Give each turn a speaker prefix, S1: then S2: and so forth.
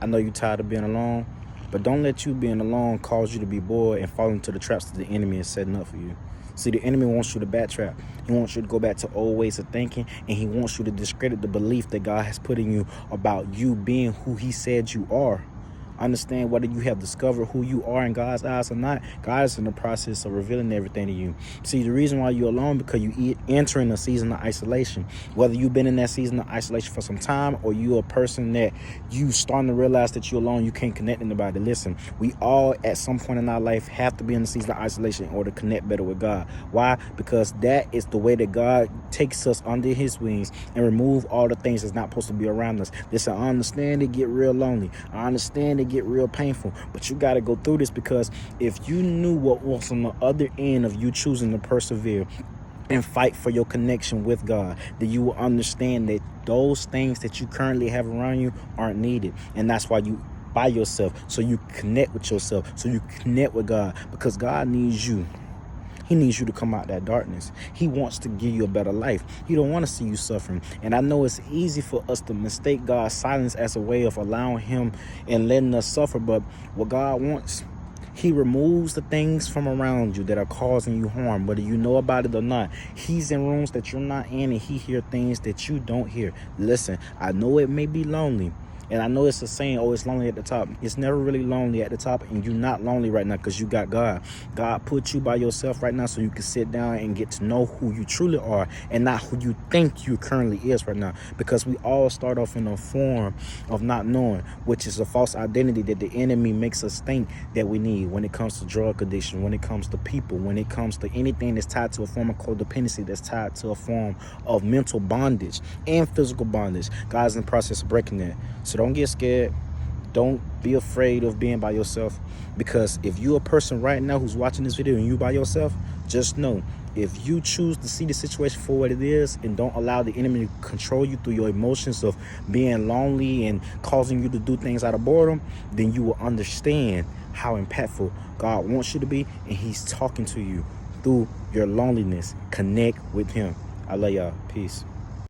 S1: I know you're tired of being alone, but don't let you being alone cause you to be bored and fall into the traps that the enemy is setting up for you. See, the enemy wants you to backtrack. He wants you to go back to old ways of thinking, and he wants you to discredit the belief that God has put in you about you being who he said you are. Understand whether you have discovered who you are in God's eyes or not. God is in the process of revealing everything to you. See, the reason why you're alone because you entering a season of isolation. Whether you've been in that season of isolation for some time or you're a person that you starting to realize that you're alone, you can't connect with anybody. Listen, we all at some point in our life have to be in the season of isolation in order to connect better with God. Why? Because that is the way that God takes us under his wings and remove all the things that's not supposed to be around us. Listen, I understand it get real lonely. I understand it get real painful, but you got to go through this, because if you knew what was on the other end of you choosing to persevere and fight for your connection with God, then you will understand that those things that you currently have around you aren't needed. And that's why you by yourself, so you connect with yourself, so you connect with God, because God needs you. He needs you to come out that darkness. He wants to give you a better life. He don't want to see you suffering. And I know it's easy for us to mistake God's silence as a way of allowing him and letting us suffer. But what God wants, he removes the things from around you that are causing you harm, whether you know about it or not. He's in rooms that you're not in, and he hears things that you don't hear. Listen, I know it may be lonely. And I know it's a saying, oh, it's lonely at the top. It's never really lonely at the top, and you're not lonely right now because you got God. God put you by yourself right now so you can sit down and get to know who you truly are and not who you think you currently is right now. Because we all start off in a form of not knowing, which is a false identity that the enemy makes us think that we need when it comes to drug addiction, when it comes to people, when it comes to anything that's tied to a form of codependency, that's tied to a form of mental bondage and physical bondage. God's in the process of breaking that. So don't get scared. Don't be afraid of being by yourself, because if you're a person right now who's watching this video and you by yourself, just know, if you choose to see the situation for what it is and don't allow the enemy to control you through your emotions of being lonely and causing you to do things out of boredom, then you will understand how impactful God wants you to be, and he's talking to you through your loneliness. Connect with him. I love y'all. Peace.